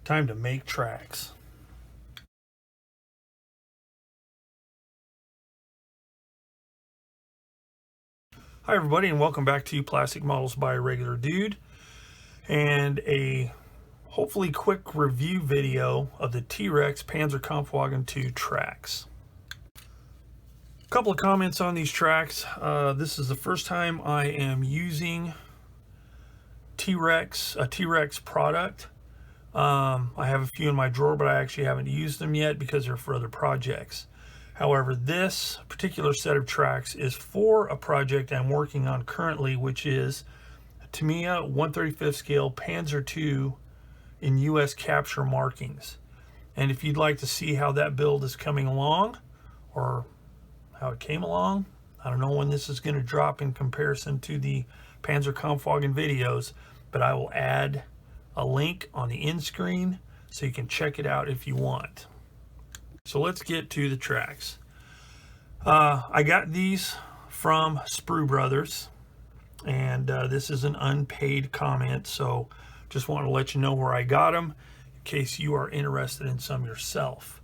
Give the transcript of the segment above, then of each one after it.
Time to make tracks. Hi everybody, and welcome back to Plastic Models by a Regular Dude, and a hopefully quick review video of the T-Rex Panzer II TRex. A couple of comments on these tracks. This is the first time I am using a T-Rex product. I have a few in my drawer, but I actually haven't used them yet because they're for other projects. However, this particular set of tracks is for a project I'm working on currently, which is a Tamiya 1/35 scale Panzer II in US capture markings. And if you'd like to see how that build is coming along, or how it came along, I don't know when this is going to drop in comparison to the Panzer Kampfwagen videos, but I will add a link on the end screen so you can check it out if you want. So let's get to the tracks. I got these from Sprue Brothers, and this is an unpaid comment, so just want to let you know where I got them in case you are interested in some yourself.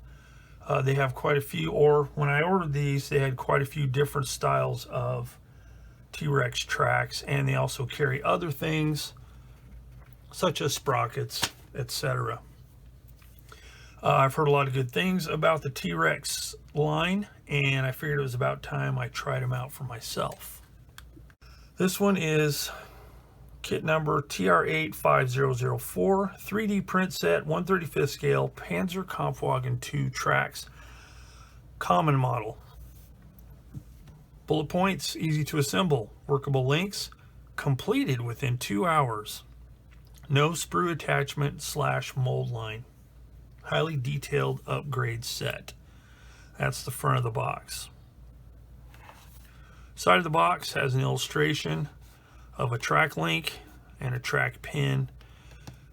They have quite a few, or when I ordered these, they had quite a few different styles of T-Rex tracks, and they also carry other things such as sprockets, etc. I've heard a lot of good things about the T-Rex line, and I figured it was about time I tried them out for myself. This one is kit number TR85004, 3D print set, 1/35 scale, Panzer Kampfwagen II TRex, common model. Bullet points, easy to assemble, workable links, completed within 2 hours. No sprue attachment / mold line. Highly detailed upgrade set. That's the front of the box. Side of the box has an illustration of a track link and a track pin,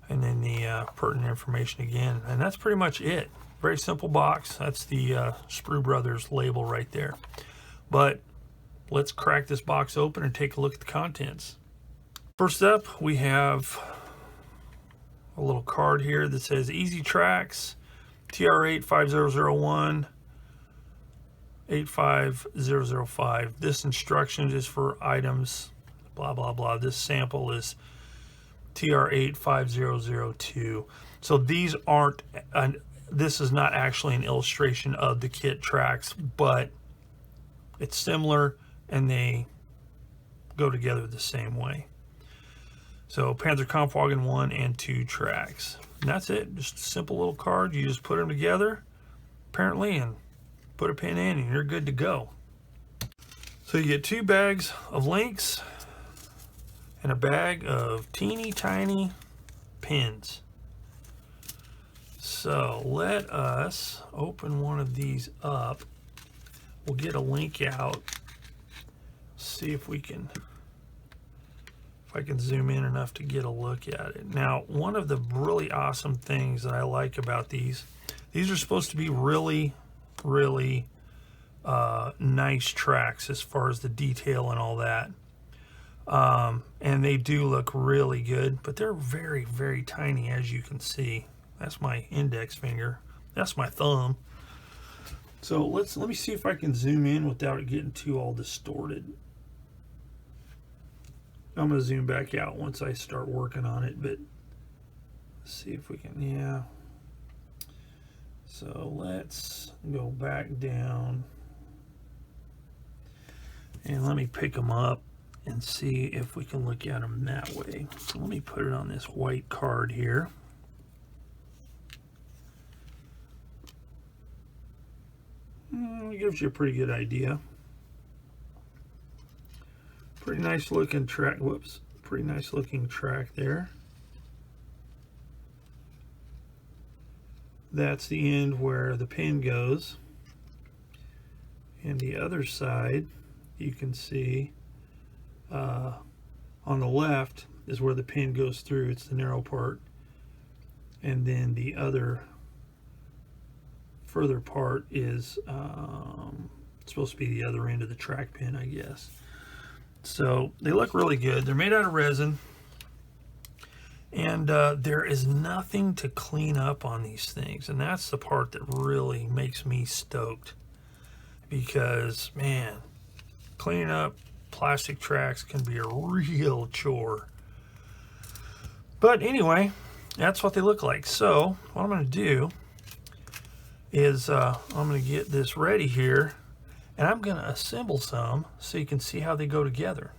and then the pertinent information again. And that's pretty much it. Very simple box. That's the Sprue Brothers label right there. But let's crack this box open and take a look at the contents. First up, we have a little card here that says Easy Tracks, TR85001, 85005. This instruction is for items, blah, blah, blah. This sample is TR85002. So these aren't, this is not actually an illustration of the kit tracks, but it's similar and they go together the same way. So Panzer Kampfwagen 1 and 2 tracks. And that's it. Just a simple little card. You just put them together, apparently, and put a pin in and you're good to go. So you get 2 bags of links and a bag of teeny tiny pins. So let us open one of these up. We'll get a link out. See if we can, if I can zoom in enough to get a look at it. Now, one of the really awesome things that I like about these are supposed to be really nice tracks as far as the detail and all that. And they do look really good, but they're very tiny, as you can see. That's my index finger. That's my thumb. So let me see if I can zoom in without it getting too all distorted. I'm going to zoom back out once I start working on it, but let's see if we can, yeah. So let's go back down and let me pick them up and see if we can look at them that way. So let me put it on this white card here. It gives you a pretty good idea. Pretty nice looking track, whoops, pretty nice looking track there. That's the end where the pin goes. And the other side, you can see on the left is where the pin goes through. It's the narrow part. And then the other further part is supposed to be the other end of the track pin, I guess. So they look really good. They're made out of resin, And there is nothing to clean up on these things, and that's the part that really makes me stoked, because man, cleaning up plastic tracks can be a real chore. But anyway, that's what they look like. So what I'm going to do is I'm going to get this ready here, and I'm going to assemble some so you can see how they go together.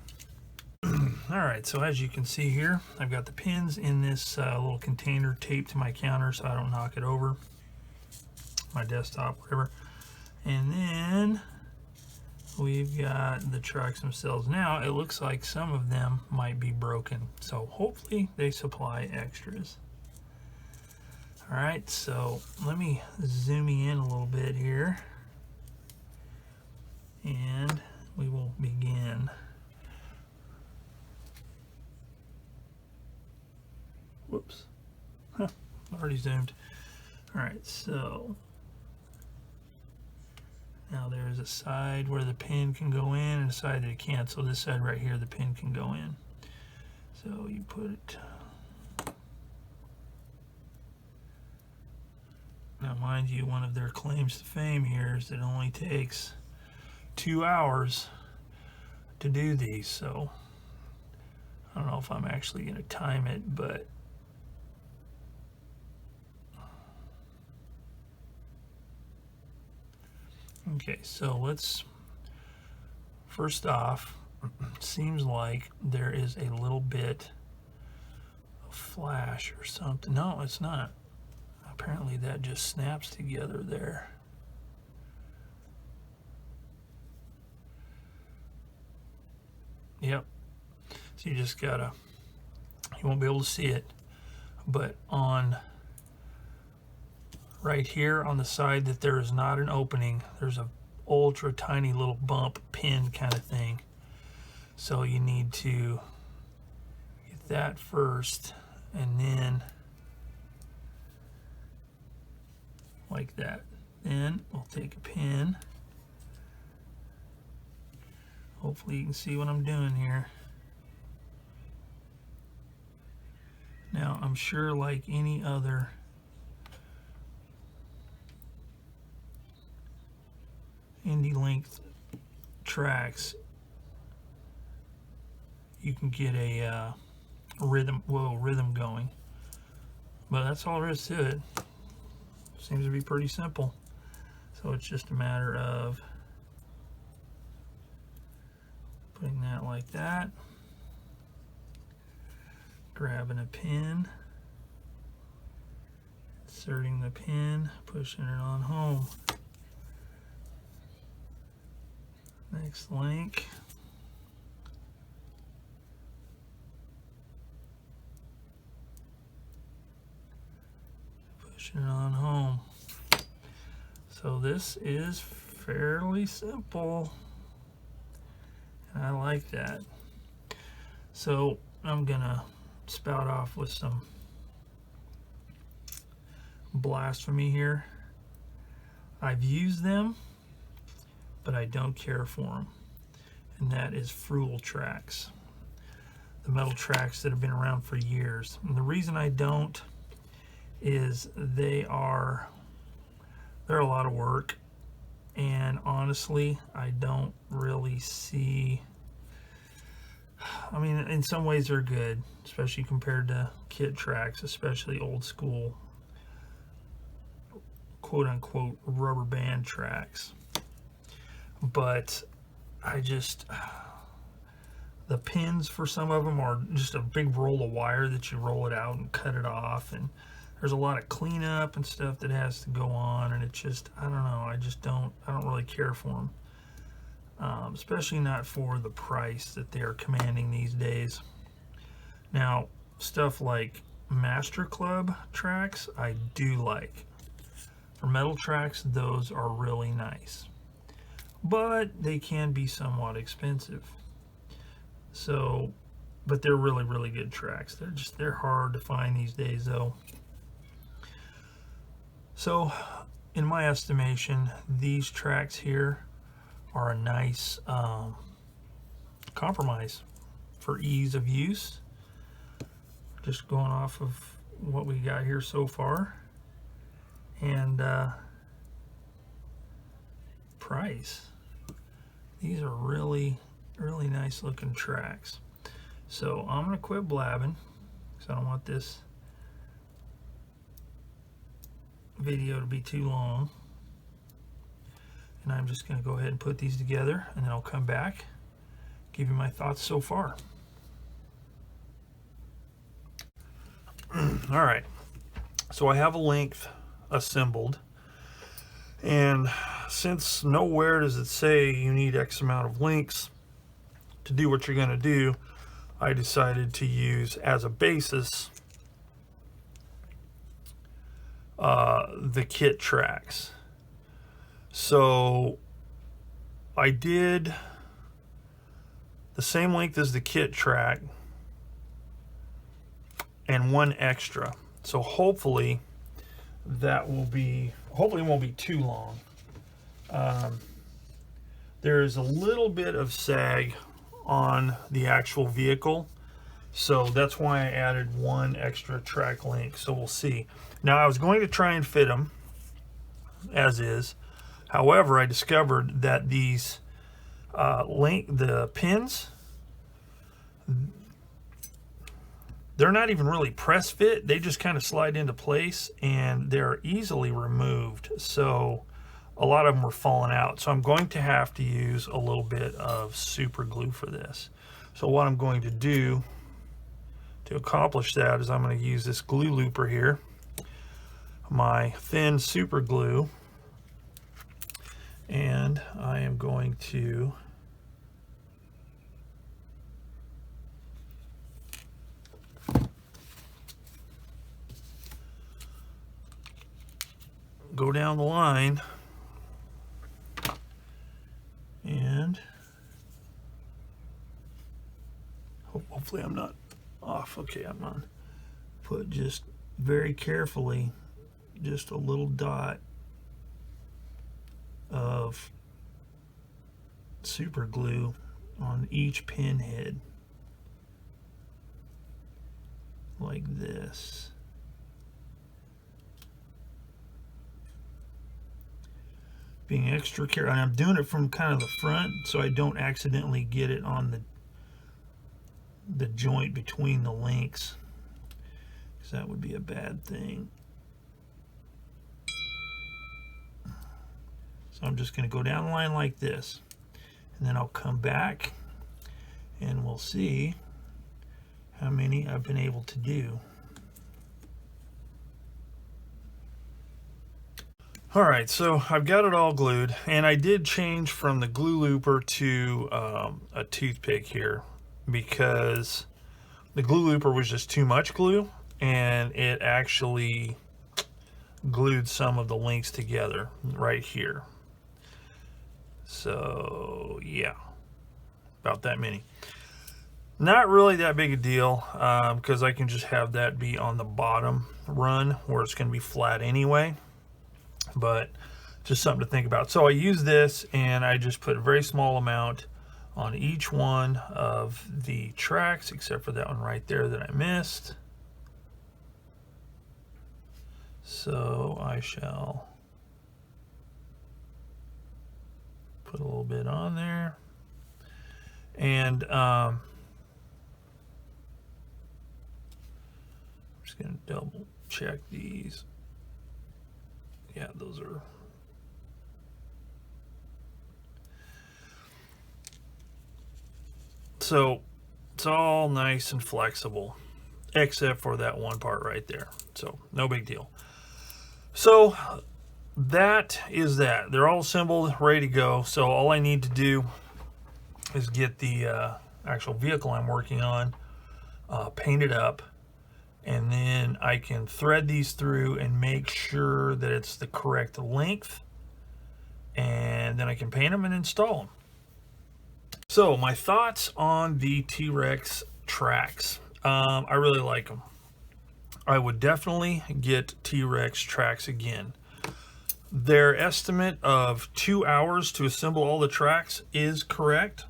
Alright, so as you can see here, I've got the pins in this little container taped to my counter so I don't knock it over, my desktop, whatever. And then we've got the trucks themselves. Now it looks like some of them might be broken, so hopefully they supply extras. Alright, so let me zoom you in a little bit here, and we will begin. Whoops. Huh, already zoomed. Alright, so now there's a side where the pin can go in and a side that it can't. So this side right here, the pin can go in. So you put it. Now mind you, one of their claims to fame here is that it only takes 2 hours to do these. So I don't know if I'm actually going to time it, but okay, so let's, first off, it seems like there is a little bit of flash or something. No, it's not. Apparently that just snaps together there. Yep. So you just gotta, you won't be able to see it, but on right here on the side that there is not an opening, there's a ultra tiny little bump pin kind of thing. So you need to get that first, and then like that. Then we'll take a pin. Hopefully you can see what I'm doing here. Now I'm sure, like any other indie length tracks, you can get a rhythm going, but that's all there is to it. Seems to be pretty simple. So it's just a matter of putting that like that, grabbing a pin, inserting the pin, pushing it on home. Next link. Pushing it on home. So this is fairly simple, and I like that. So I'm gonna spout off with some blasphemy here. I've used them, but I don't care for them, and that is Frugal tracks, the metal tracks that have been around for years. And the reason I don't is they're a lot of work, and honestly I don't really see, I mean, in some ways they're good, especially compared to kit tracks, especially old school quote-unquote rubber band tracks. But I just, the pins for some of them are just a big roll of wire that you roll it out and cut it off, and there's a lot of cleanup and stuff that has to go on, and it's just, I don't know, I don't really care for them, especially not for the price that they are commanding these days. Now stuff like Master Club tracks I do like. For metal tracks, those are really nice, but they can be somewhat expensive. So, but they're really, really good tracks. They're hard to find these days though. So in my estimation, these tracks here are a nice compromise for ease of use. just going off of what we got here so far. And price. These are really, really nice looking tracks. So I'm going to quit blabbing because I don't want this video to be too long. And I'm just going to go ahead and put these together, and then I'll come back, give you my thoughts so far. All right, so I have a length assembled, and since nowhere does it say you need X amount of links to do what you're going to do, I decided to use as a basis the kit tracks. So I did the same length as the kit track and one extra. So hopefully that will be, hopefully it won't be too long. There's a little bit of sag on the actual vehicle, so that's why I added one extra track link. So we'll see. Now I was going to try and fit them as is. However, I discovered that these the pins, they're not even really press fit. They just kind of slide into place, and they're easily removed. So a lot of them were falling out. So I'm going to have to use a little bit of super glue for this. So what I'm going to do to accomplish that is I'm going to use this glue looper here, my thin super glue, and I am going to go down the line, and hopefully I'm not off. Okay, I'm on. Put just very carefully just a little dot of super glue on each pin head like this. Being extra careful, and I'm doing it from kind of the front so I don't accidentally get it on the joint between the links, because that would be a bad thing. So I'm just going to go down the line like this, and then I'll come back and we'll see how many I've been able to do. Alright, so I've got it all glued, and I did change from the glue looper to a toothpick here because the glue looper was just too much glue, and it actually glued some of the links together right here. So yeah, about that many. Not really that big a deal, because I can just have that be on the bottom run where it's going to be flat anyway, but just something to think about. So I use this, and I just put a very small amount on each one of the tracks, except for that one right there that I missed. So I shall put a little bit on there, and I'm just going to double check these. Yeah, those are so it's all nice and flexible except for that one part right there, so no big deal. So that is that. They're all assembled, ready to go. So all I need to do is get the actual vehicle I'm working on painted up, and then I can thread these through and make sure that it's the correct length, and then I can paint them and install them. So my thoughts on the T-Rex tracks. I really like them. I would definitely get T-Rex tracks again. Their estimate of 2 hours to assemble all the tracks is correct.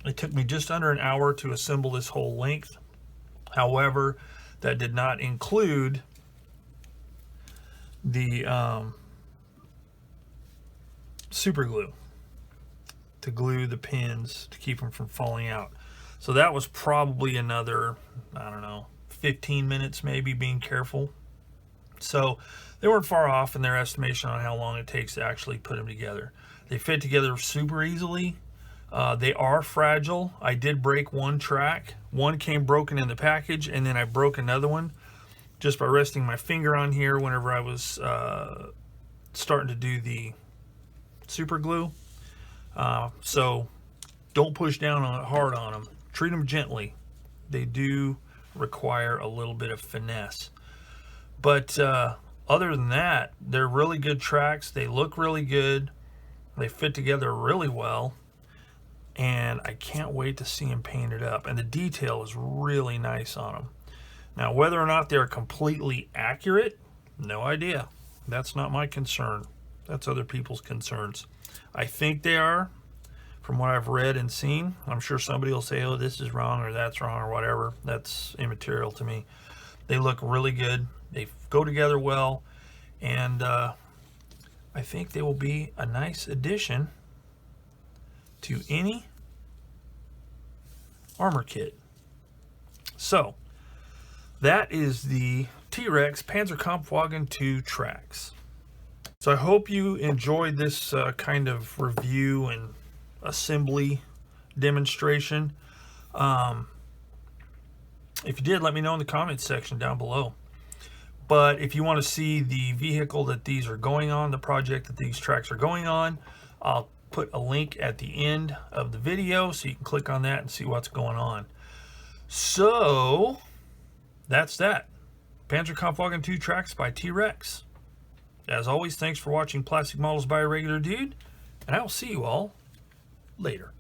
It took me just under an hour to assemble this whole length. However, that did not include the super glue to glue the pins to keep them from falling out. So that was probably another, I don't know, 15 minutes maybe, being careful. So they weren't far off in their estimation on how long it takes to actually put them together. They fit together super easily. They are fragile. I did break one track. One came broken in the package, and then I broke another one just by resting my finger on here whenever I was starting to do the super glue. So don't push down on it hard on them. Treat them gently. They do require a little bit of finesse. But other than that, they're really good tracks. They look really good. They fit together really well. And I can't wait to see them painted up. And the detail is really nice on them. Now, whether or not they're completely accurate, no idea. That's not my concern. That's other people's concerns. I think they are, from what I've read and seen. I'm sure somebody will say, oh, this is wrong or that's wrong or whatever. That's immaterial to me. They look really good. They go together well. And I think they will be a nice addition to any armor kit. So that is the T-Rex Panzer Kampfwagen II TRex. So I hope you enjoyed this kind of review and assembly demonstration. If you did, let me know in the comments section down below. But if you want to see the vehicle that these are going on, the project that these tracks are going on, I'll put a link at the end of the video so you can click on that and see what's going on. So that's that. Panzer Kampfwagen II TRex by T-Rex. As always, thanks for watching Plastic Models by a Regular Dude, and I will see you all later.